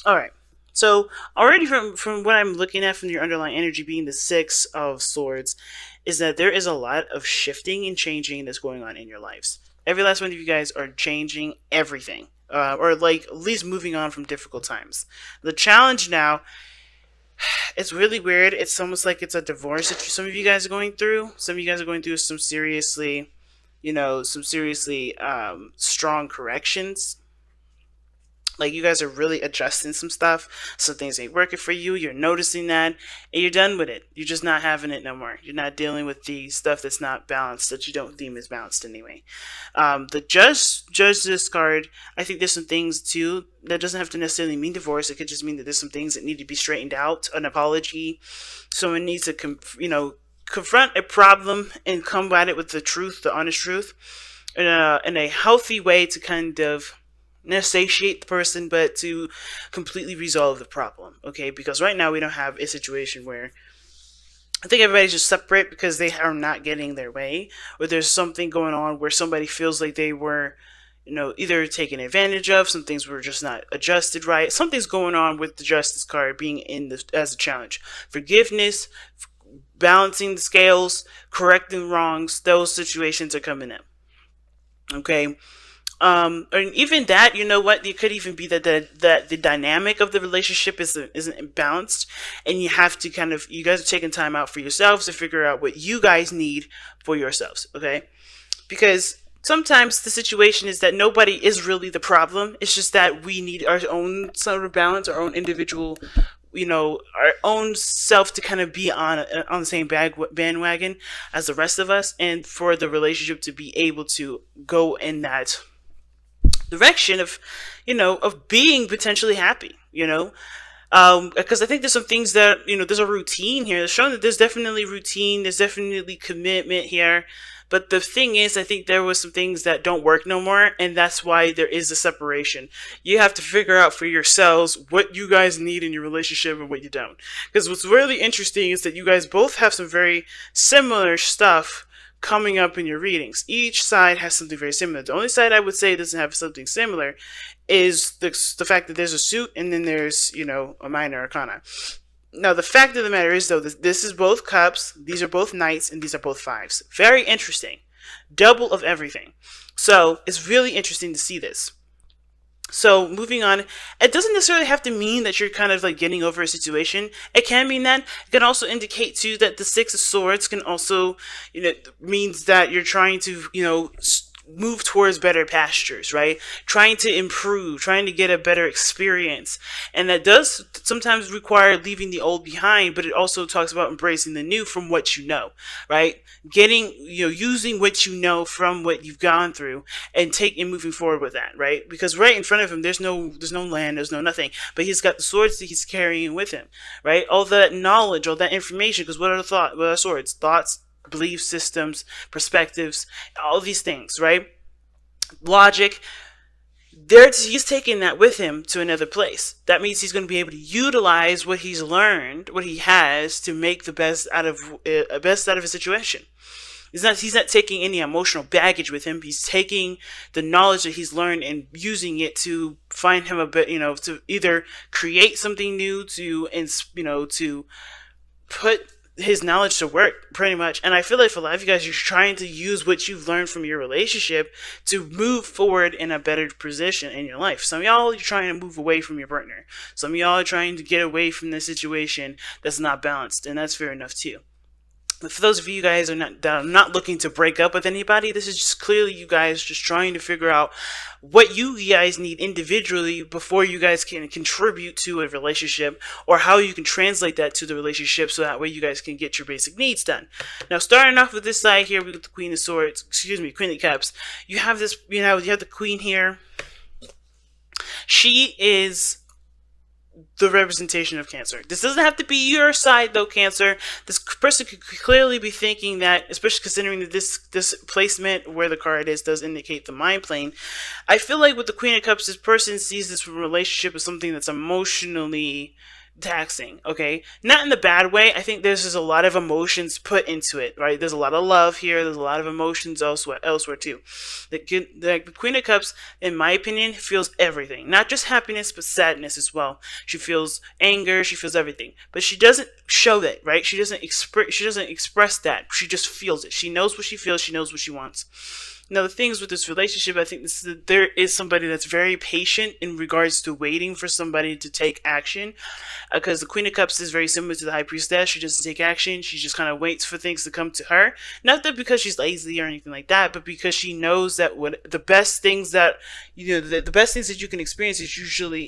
All right. So already from what I'm looking at from your underlying energy being the Six of Swords, is that there is a lot of shifting and changing that's going on in your lives. Every last one of you guys are changing everything, or like at least moving on from difficult times. The challenge now, it's really weird. It's almost like it's a divorce that some of you guys are going through. Some of you guys are going through some seriously, some seriously strong corrections. Like you guys are really adjusting some stuff. Some things ain't working for you. You're noticing that, and you're done with it. You're just not having it no more. You're not dealing with the stuff that's not balanced, that you don't deem as balanced anyway. The judge this card. I think there's some things too that doesn't have to necessarily mean divorce. It could just mean that there's some things that need to be straightened out. An apology. Someone needs to confront a problem and combat it with the truth, the honest truth, in a healthy way to kind of not satiate the person, but to completely resolve the problem. Okay, because right now we don't have a situation where I think everybody's just separate because they are not getting their way, or there's something going on where somebody feels like they were, either taken advantage of. Some things were just not adjusted right. Something's going on with the justice card being in the as a challenge. Forgiveness, balancing the scales, correcting wrongs. Those situations are coming in. Okay, and even that, you know what, it could even be that the dynamic of the relationship isn't balanced, and you have to you guys are taking time out for yourselves to figure out what you guys need for yourselves. Okay, because sometimes the situation is that nobody is really the problem. It's just that we need our own sort of balance, our own individual, our own self to kind of be on the same bandwagon as the rest of us, and for the relationship to be able to go in that direction of, of being potentially happy, because I think there's some things that, there's a routine here. It's showing that there's definitely routine, there's definitely commitment here. But the thing is, I think there was some things that don't work no more, and that's why there is a separation. You have to figure out for yourselves what you guys need in your relationship and what you don't. Because what's really interesting is that you guys both have some very similar stuff coming up in your readings. Each side has something very similar. The only side I would say doesn't have something similar is the fact that there's a suit and then there's, a minor arcana. Now, the fact of the matter is, though, this is both cups, these are both knights, and these are both fives. Very interesting. Double of everything. So, it's really interesting to see this. So, moving on, it doesn't necessarily have to mean that you're kind of like getting over a situation. It can mean that. It can also indicate, too, that the Six of Swords can also, means that you're trying to, move towards better pastures, right? Trying to improve, trying to get a better experience. And that does sometimes require leaving the old behind, but it also talks about embracing the new from what you know, right? Getting, using what you know from what you've gone through and moving forward with that, right? Because right in front of him, there's no land, there's no nothing, but he's got the swords that he's carrying with him, right? All that knowledge, all that information, because what are swords? Thoughts, belief systems, perspectives, all these things, right? Logic. He's taking that with him to another place. That means he's going to be able to utilize what he's learned, what he has, to make the best out of a situation. He's not taking any emotional baggage with him. He's taking the knowledge that he's learned and using it to find him a bit, to either create something new, to put his knowledge to work, pretty much. And I feel like for a lot of you guys, you're trying to use what you've learned from your relationship to move forward in a better position in your life. Some of y'all are trying to move away from your partner. Some of y'all are trying to get away from the situation that's not balanced, and that's fair enough too. But for those of you guys that are not looking to break up with anybody, this is just clearly you guys just trying to figure out what you guys need individually before you guys can contribute to a relationship, or how you can translate that to the relationship so that way you guys can get your basic needs done. Now, starting off with this side here, we got the Queen of Cups. You have this, you have the Queen here. She is the representation of Cancer. This doesn't have to be your side, though, Cancer. This person could clearly be thinking that, especially considering that this placement where the card is does indicate the mind plane. I feel like with the Queen of Cups, this person sees this relationship as something that's emotionally taxing, okay? Not in the bad way. I think there's just a lot of emotions put into it, right? There's a lot of love here. There's a lot of emotions elsewhere too. The Queen of Cups, in my opinion, feels everything. Not just happiness, but sadness as well. She feels anger. She feels everything, but she doesn't show that, right? She doesn't express. She doesn't express that. She just feels it. She knows what she feels. She knows what she wants. Now, the things with this relationship, I think there is somebody that's very patient in regards to waiting for somebody to take action. Because the Queen of Cups is very similar to the High Priestess. She doesn't take action. She just kind of waits for things to come to her. Not that because she's lazy or anything like that, but because she knows that what the best things that, the best things that you can experience is usually,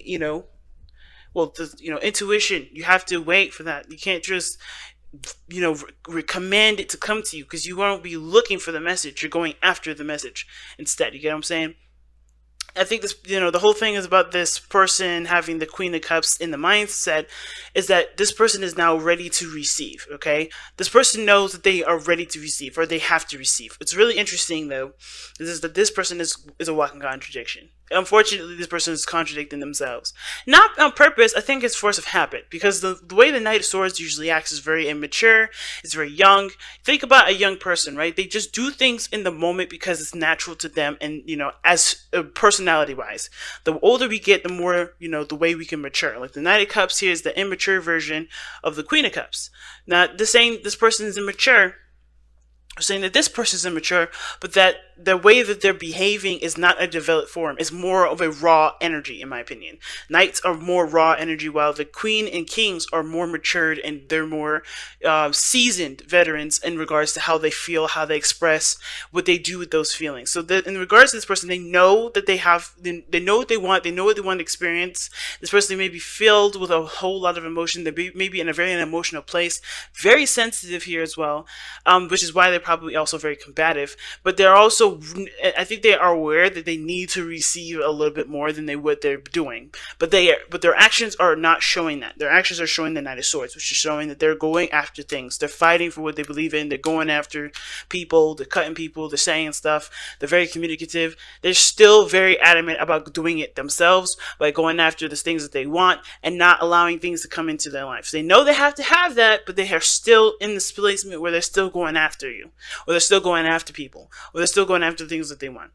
intuition. You have to wait for that. You can't just command it to come to you, because you won't be looking for the message. You're going after the message instead. You get what I'm saying? I think this, the whole thing is about this person having the Queen of Cups in the mindset is that this person is now ready to receive, okay? This person knows that they are ready to receive, or they have to receive. It's really interesting, though, is that this person is a walking contradiction. Unfortunately, this person is contradicting themselves. Not on purpose. I think it's force of habit, because the way the Knight of Swords usually acts is very immature. It's very young. Think about a young person, right? They just do things in the moment because it's natural to them, and, as personality-wise. The older we get, the more, the way we can mature. Like the Knight of Cups here is the immature version of the Queen of Cups. Not the saying this person is immature, saying that this person is immature, but that the way that they're behaving is not a developed form. It's more of a raw energy, in my opinion. Knights are more raw energy, while the Queen and Kings are more matured, and they're more seasoned veterans in regards to how they feel, how they express, what they do with those feelings. So that in regards to this person, they know that they know what they want, they know what they want to experience. This person may be filled with a whole lot of emotion. They may be in a very emotional place, very sensitive here as well, which is why they're probably also very combative. But they're also, I think they are aware that they need to receive a little bit more than what they're doing. But their actions are not showing that. Their actions are showing the Knight of Swords, which is showing that they're going after things. They're fighting for what they believe in. They're going after people. They're cutting people. They're saying stuff. They're very communicative. They're still very adamant about doing it themselves by going after the things that they want and not allowing things to come into their lives. They know they have to have that, but they are still in this placement where they're still going after you, or they're still going after people, or they're still going after things that they want.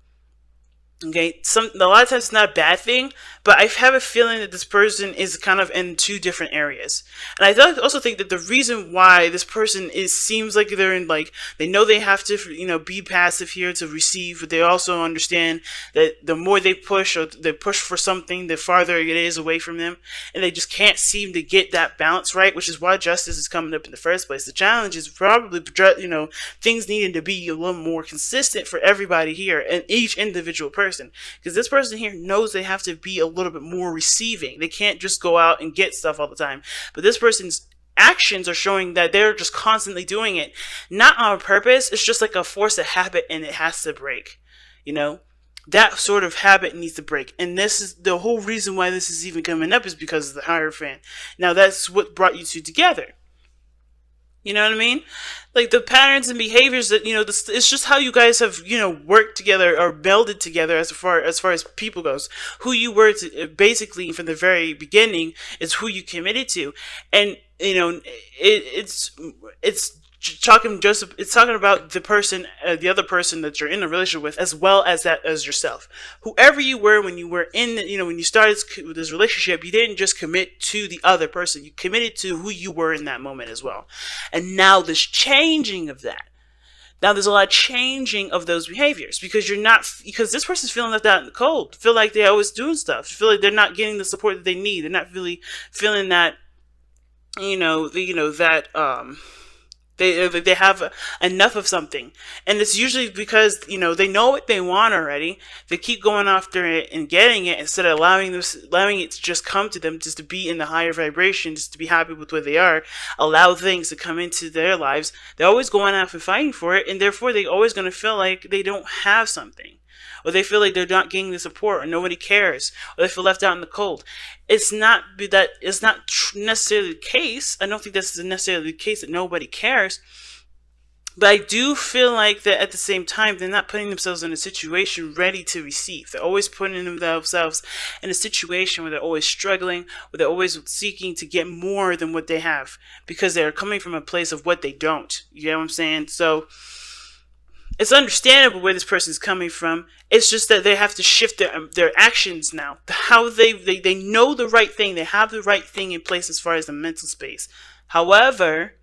Okay, a lot of times it's not a bad thing, but I have a feeling that this person is kind of in two different areas. And I also think that the reason why this person seems like they're in, like, they know they have to, be passive here to receive, but they also understand that the more they push, or they push for something, the farther it is away from them, and they just can't seem to get that balance right, which is why justice is coming up in the first place. The challenge is probably, things needing to be a little more consistent for everybody here and each individual person. Because this person here knows they have to be a little bit more receiving. They can't just go out and get stuff all the time. But this person's actions are showing that they're just constantly doing it, not on purpose. It's just like a force of habit, and it has to break. That sort of habit needs to break. And this is the whole reason why this is even coming up, is because of the Hierophant. Now, that's what brought you two together. You know what I mean? Like the patterns and behaviors that, it's just how you guys have, worked together or melded together as far as people goes. Who you were basically from the very beginning is who you committed to. And, it's talking about the person, the other person that you're in a relationship with, as well as yourself. Whoever you were when you were in, when you started this relationship, you didn't just commit to the other person. You committed to who you were in that moment as well. And now there's changing of that. Now there's a lot of changing of those behaviors, because because this person's feeling left out in the cold. Feel like they're always doing stuff. Feel like they're not getting the support that they need. They're not really feeling that, They have enough of something. And it's usually because, they know what they want already. They keep going after it and getting it, instead of allowing it to just come to them, just to be in the higher vibration, just to be happy with where they are, allow things to come into their lives. They're always going after fighting for it, and therefore they're always going to feel like they don't have something. Or they feel like they're not getting the support, or nobody cares, or they feel left out in the cold. It's not necessarily the case. I don't think that's necessarily the case that nobody cares. But I do feel like that at the same time, they're not putting themselves in a situation ready to receive. They're always putting themselves in a situation where they're always struggling, where they're always seeking to get more than what they have because they're coming from a place of what they don't. You know what I'm saying? So it's understandable where this person's coming from. It's just that they have to shift their actions now. How they know the right thing. They have the right thing in place as far as the mental space. However,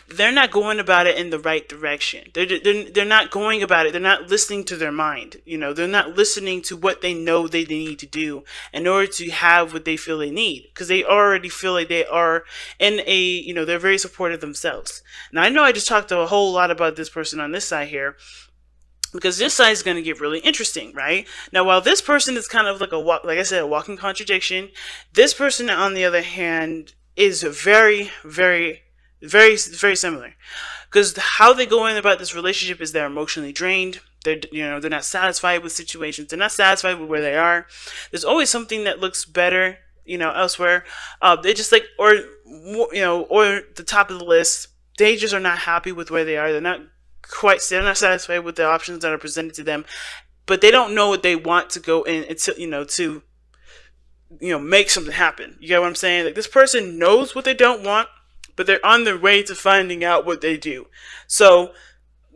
they're not going about it in the right direction. They're not going about it. They're not listening to their mind. You know, they're not listening to what they know they need to do in order to have what they feel they need. Because they already feel like they are in a, you know, they're very supportive themselves. Now, I know I just talked a whole lot about this person on this side here, because this side is going to get really interesting, right? Now, while this person is kind of like like I said, a walking contradiction, this person, on the other hand, is very similar. Because how they go in about this relationship is they're emotionally drained. They're not satisfied with situations. They're not satisfied with where they are. There's always something that looks better, elsewhere. They just like, or the top of the list. They just are not happy with where they are. They're not satisfied with the options that are presented to them, but they don't know what they want to go in to make something happen. You get what I'm saying? Like, this person knows what they don't want, but they're on their way to finding out what they do. So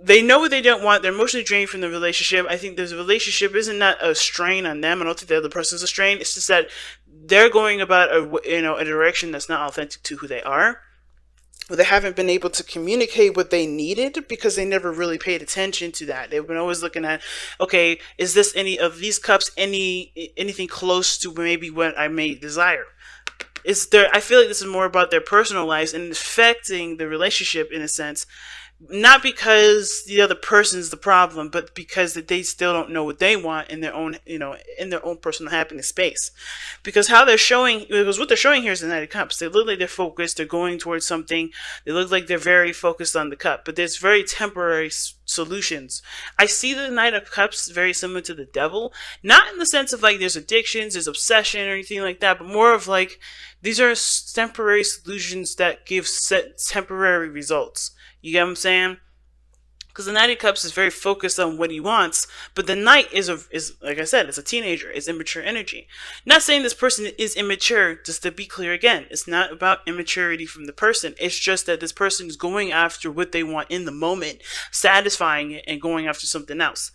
they know what they don't want. They're emotionally drained from the relationship. I think the relationship isn't not a strain on them. I don't think the other person's a strain. It's just that they're going about a direction that's not authentic to who they are. They haven't been able to communicate what they needed because they never really paid attention to that. They've been always looking at, okay, is this any of these cups anything close to maybe what I may desire? I feel like this is more about their personal lives and affecting the relationship in a sense, not because the other person's the problem, but because that they still don't know what they want in their own, in their own personal happiness space. Because what they're showing here is the Knight of Cups. They look like they're focused. They're going towards something. They look like they're very focused on the cup, but there's very temporary solutions. I see the Knight of Cups very similar to the Devil, not in the sense of like there's addictions, there's obsession or anything like that, but more of like these are temporary solutions that give temporary results. You get what I'm saying? Because the Knight of Cups is very focused on what he wants, but the Knight is like I said, it's a teenager. It's immature energy. Not saying this person is immature. Just to be clear again, it's not about immaturity from the person. It's just that this person is going after what they want in the moment, satisfying it, and going after something else.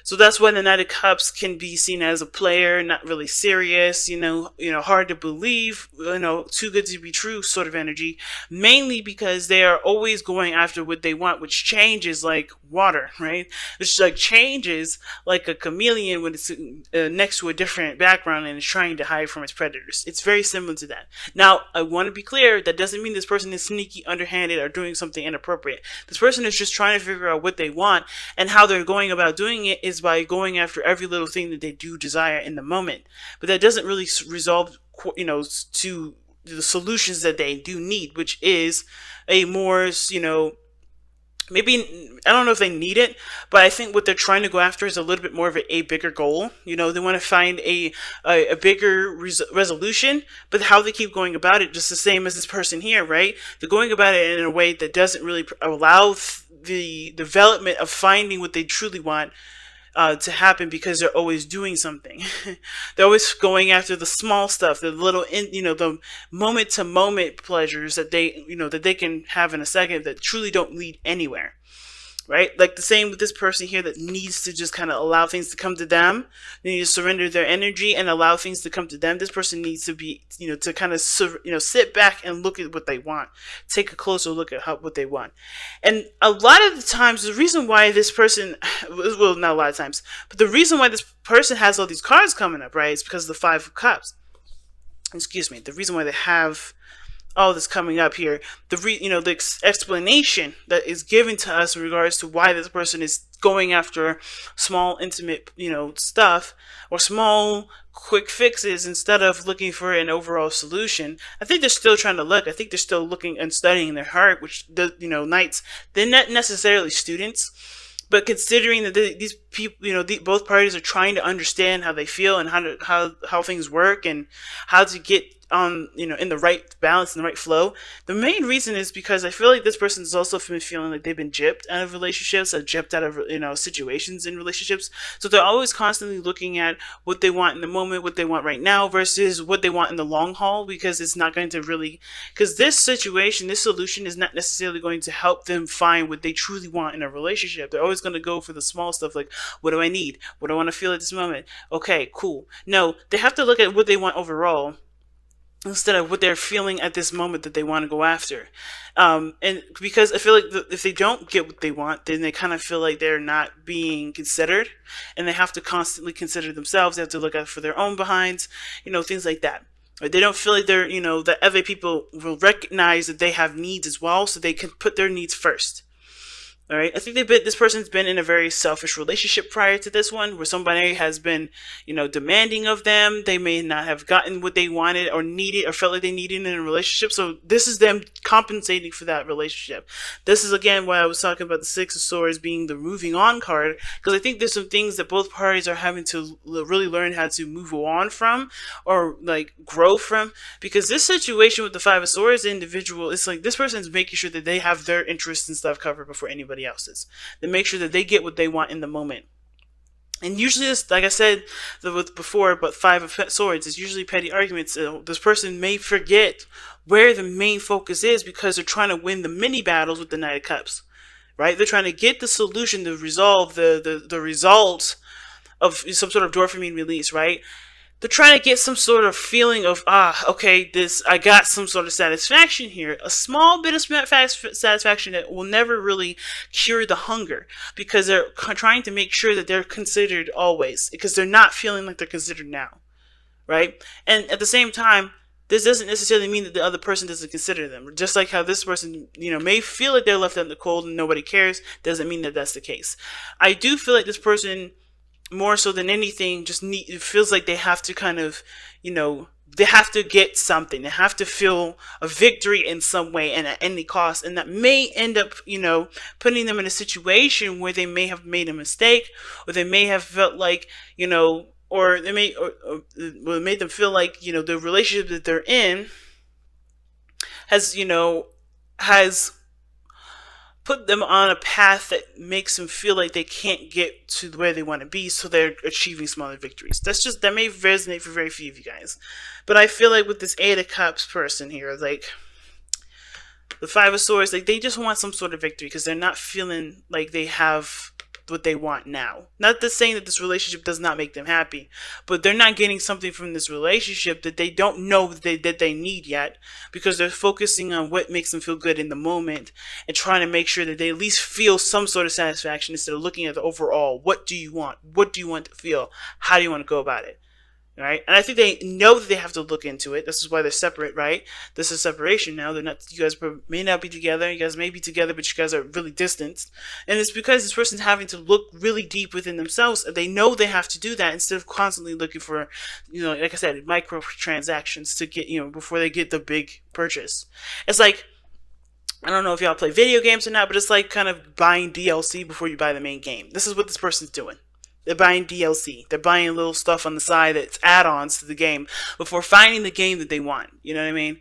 So that's why the Knight of Cups can be seen as a player, not really serious, hard to believe, too good to be true sort of energy, mainly because they are always going after what they want, which changes like water, right? Which like changes like a chameleon when it's next to a different background and is trying to hide from its predators. It's very similar to that. Now, I want to be clear, that doesn't mean this person is sneaky, underhanded, or doing something inappropriate. This person is just trying to figure out what they want, and how they're going about doing it is by going after every little thing that they do desire in the moment. But that doesn't really resolve, to the solutions that they do need, which is a more, maybe, I don't know if they need it, but I think what they're trying to go after is a little bit more of a bigger goal. They want to find a bigger resolution, but how they keep going about it, just the same as this person here, right? They're going about it in a way that doesn't really allow the development of finding what they truly want to happen, because they're always doing something. They're always going after the small stuff, the little, the moment to moment pleasures that they can have in a second that truly don't lead anywhere. Right? Like the same with this person here that needs to just kind of allow things to come to them. They need to surrender their energy and allow things to come to them. This person needs to be, to kind of, sit back and look at what they want. Take a closer look at what they want. And a lot of the times, the reason why this person, well, not a lot of times, but the reason why this person has all these cards coming up, right, is because of the Five of Cups. Excuse me. The reason why they have all this coming up here, the explanation that is given to us in regards to why this person is going after small, intimate, stuff, or small, quick fixes instead of looking for an overall solution. I think they're still trying to look. I think they're still looking and studying their heart, which knights, they're not necessarily students. But considering that these people, both parties are trying to understand how they feel and how things work and how to get on, in the right balance and the right flow. The main reason is because I feel like this person is also been feeling like they've been gypped out of relationships, or gypped out of, situations in relationships. So they're always constantly looking at what they want in the moment, what they want right now, versus what they want in the long haul, because it's not going to really, because this situation, this solution is not necessarily going to help them find what they truly want in a relationship. They're always going to go for the small stuff, like, what do I need? What do I want to feel at this moment? Okay, cool. No, they have to look at what they want overall, instead of what they're feeling at this moment that they want to go after. And because I feel like if they don't get what they want, then they kind of feel like they're not being considered, and they have to constantly consider themselves. They have to look out for their own behinds, things like that. Or they don't feel like they're, that other people will recognize that they have needs as well, so they can put their needs first. All right. I think this person's been in a very selfish relationship prior to this one, where somebody has been, demanding of them. They may not have gotten what they wanted or needed or felt like they needed in a relationship. So this is them compensating for that relationship. This is, again, why I was talking about the Six of Swords being the moving on card, because I think there's some things that both parties are having to really learn how to move on from, or like grow from. Because this situation with the Five of Swords individual, it's like this person's making sure that they have their interests and stuff covered before anybody else's. They make sure that they get what they want in the moment. And usually, it's, like I said before, but Five of Swords is usually petty arguments. This person may forget where the main focus is, because they're trying to win the mini battles with the Knight of Cups, right? They're trying to get the solution to resolve the result of some sort of dopamine release, right? They're trying to get some sort of feeling of, okay, I got some sort of satisfaction here. A small bit of satisfaction that will never really cure the hunger, because they're trying to make sure that they're considered always, because they're not feeling like they're considered now, right? And at the same time, this doesn't necessarily mean that the other person doesn't consider them. Just like how this person, may feel like they're left out in the cold and nobody cares, doesn't mean that that's the case. I do feel like this person, more so than anything, it feels like they have to kind of, they have to get something. They have to feel a victory in some way and at any cost. And that may end up, putting them in a situation where they may have made a mistake, or they may have felt like, or they may, or it made them feel like, the relationship that they're in has, has put them on a path that makes them feel like they can't get to where they want to be, so they're achieving smaller victories. That may resonate for very few of you guys. But I feel like with this Eight of Cups person here, like the Five of Swords, like they just want some sort of victory, because they're not feeling like they have what they want now. Not that saying that this relationship does not make them happy, but they're not getting something from this relationship that they don't know that they need yet, because they're focusing on what makes them feel good in the moment and trying to make sure that they at least feel some sort of satisfaction, instead of looking at the overall. What do you want? What do you want to feel? How do you want to go about it? Right? And I think they know that they have to look into it. This is why they're separate, right? This is separation now. They're not. You guys may not be together. You guys may be together, but you guys are really distant. And it's because this person's having to look really deep within themselves. They know they have to do that, instead of constantly looking for, like I said, micro transactions to get, before they get the big purchase. It's like, I don't know if y'all play video games or not, but it's like kind of buying DLC before you buy the main game. This is what this person's doing. They're buying DLC. They're buying little stuff on the side that's add-ons to the game before finding the game that they want. You know what I mean?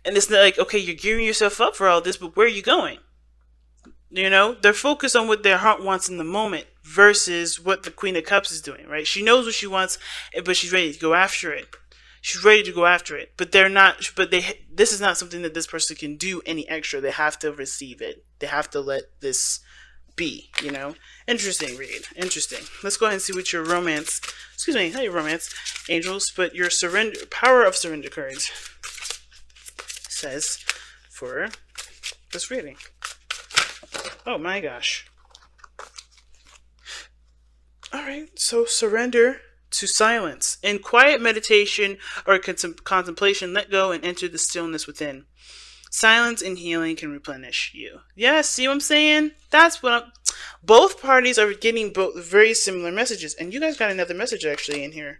And it's not like, okay, you're gearing yourself up for all this, but where are you going? They're focused on what their heart wants in the moment versus what the Queen of Cups is doing, right? She knows what she wants, but she's ready to go after it. She's ready to go after it, but they're not. But this is not something that this person can do any extra. They have to receive it. They have to let this be, Interesting read. Interesting. Let's go ahead and see what your romance, not your romance, angels, but your power of surrender cards says for this reading. Oh my gosh. Alright, so surrender to silence. In quiet meditation or contemplation, let go and enter the stillness within. Silence and healing can replenish you. Yeah, see what I'm saying? That's what both parties are getting both very similar messages. And you guys got another message actually in here.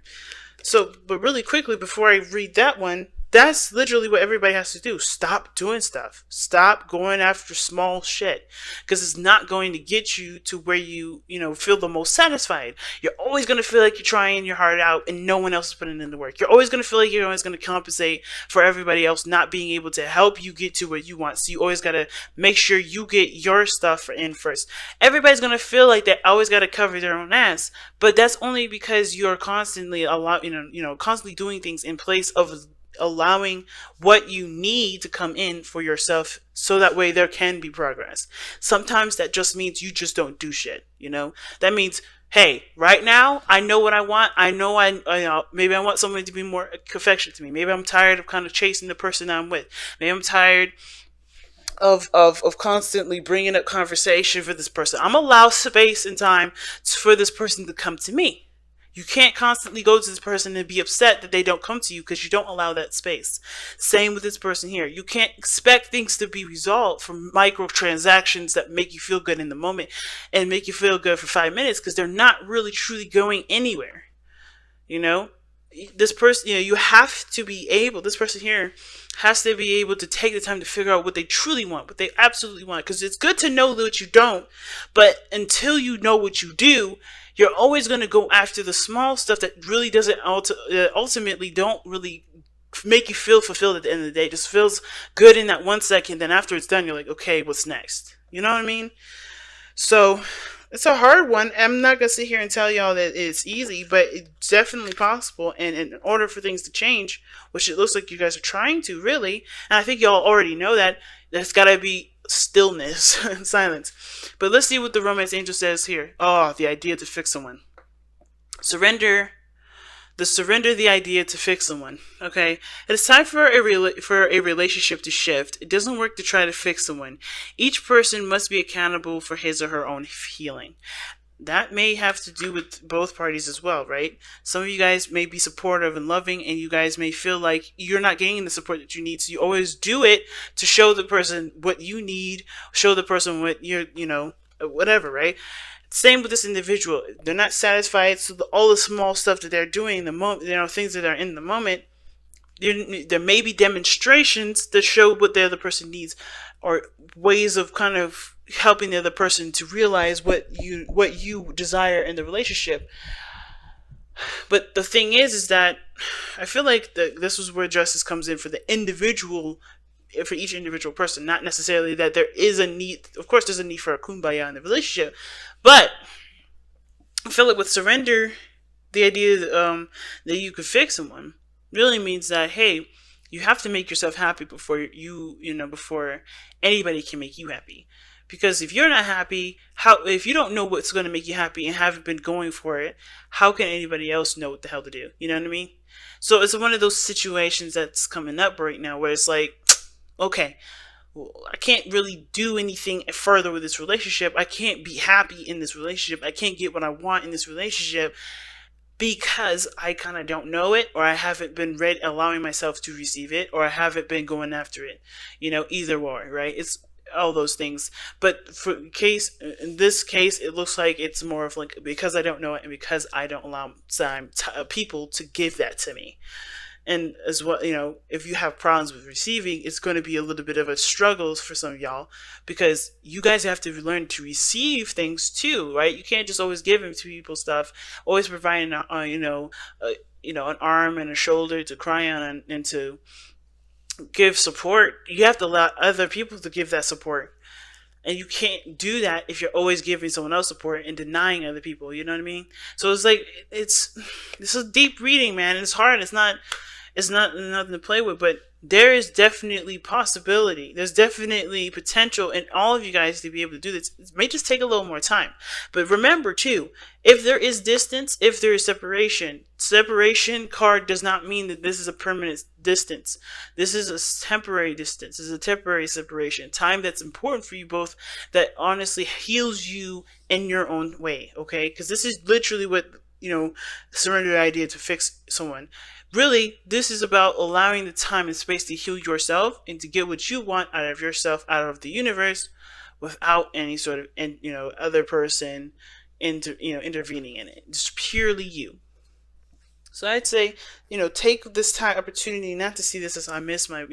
So, but really quickly, before I read that one, That's literally what everybody has to do. Stop doing stuff. Stop going after small shit, because it's not going to get you to where you feel the most satisfied. You're always going to feel like you're trying your heart out and no one else is putting in the work. You're always going to feel like you're always going to compensate for everybody else not being able to help you get to where you want. So you always got to make sure you get your stuff in first. Everybody's going to feel like they always got to cover their own ass, but that's only because you're constantly constantly doing things in place of allowing what you need to come in for yourself, so that way there can be progress. Sometimes that just means you just don't do shit. That means, hey, right now I know what I want. I know maybe I want someone to be more affectionate to me. Maybe I'm tired of kind of chasing the person I'm with. Maybe I'm tired of constantly bringing up conversation for this person. I'm allow space and time for this person to come to me. You can't constantly go to this person and be upset that they don't come to you, because you don't allow that space. Same with this person here. You can't expect things to be resolved from microtransactions that make you feel good in the moment and make you feel good for 5 minutes, because they're not really truly going anywhere. You know, this person, you have to be able, this person here has to be able to take the time to figure out what they truly want, what they absolutely want. Because it's good to know that you don't, but until you know what you do, you're always going to go after the small stuff that really doesn't ultimately don't really make you feel fulfilled at the end of the day. It just feels good in that 1 second. Then after it's done, you're like, okay, what's next? You know what I mean? So it's a hard one. I'm not going to sit here and tell y'all that it's easy, but it's definitely possible. And in order for things to change, which it looks like you guys are trying to, really, and I think y'all already know that, there's got to be stillness and silence. But let's see what the romance angel says here. Oh, the idea to fix someone. Surrender the idea to fix someone. Okay, it is time for a relationship to shift. It doesn't work to try to fix someone. Each person must be accountable for his or her own healing. That may have to do with both parties as well, right? Some of you guys may be supportive and loving, and you guys may feel like you're not getting the support that you need. So you always do it to show the person what you need, show the person what whatever, right? Same with this individual. They're not satisfied, so all the small stuff that they're doing in the moment, things that are in the moment, there may be demonstrations that show what the other person needs, or ways of kind of helping the other person to realize what you desire in the relationship. But the thing is that I feel like this is where justice comes in for the individual, for each individual person. Not necessarily that there is a need. Of course, there's a need for a kumbaya in the relationship, but I feel like with surrender, the idea that you could fix someone really means that, hey, you have to make yourself happy before before anybody can make you happy. Because if you're not happy, if you don't know what's going to make you happy and haven't been going for it, how can anybody else know what the hell to do? You know what I mean? So it's one of those situations that's coming up right now where it's like, okay, well, I can't really do anything further with this relationship. I can't be happy in this relationship. I can't get what I want in this relationship because I kind of don't know it, or I haven't been allowing myself to receive it, or I haven't been going after it. Either or, right? It's all those things. But in this case, it looks like it's more of like, because I don't know it and because I don't allow people to give that to me. And as well, if you have problems with receiving, it's going to be a little bit of a struggle for some of y'all, because you guys have to learn to receive things too, right? You can't just always give to people stuff, always providing, an arm and a shoulder to cry on and to give support. You have to allow other people to give that support. And you can't do that if you're always giving someone else support and denying other people. You know what I mean? So it's like, this is deep reading, man. And it's hard. It's not nothing to play with, but there is definitely possibility. There's definitely potential in all of you guys to be able to do this. It may just take a little more time. But remember too, if there is distance, if there is separation card does not mean that this is a permanent distance. This is a temporary distance. This is a temporary separation. Time that's important for you both, that honestly heals you in your own way, okay? Because this is literally what, surrender the idea to fix someone. Really, this is about allowing the time and space to heal yourself and to get what you want out of yourself, out of the universe, without any sort of other person intervening in it. Just purely you. So I'd say, take this time opportunity not to see this as I miss my,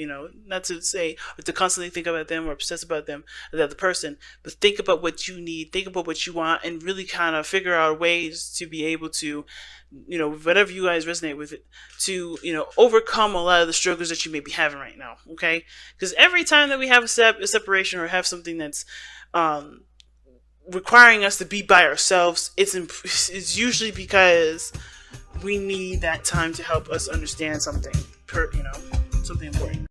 not to say or to constantly think about them or obsess about them, the other person, but think about what you need, think about what you want, and really kind of figure out ways to be able to, whatever you guys resonate with it, to, overcome a lot of the struggles that you may be having right now. Okay, because every time that we have a separation or have something that's, um, requiring us to be by ourselves, it's usually because we need that time to help us understand something, something important.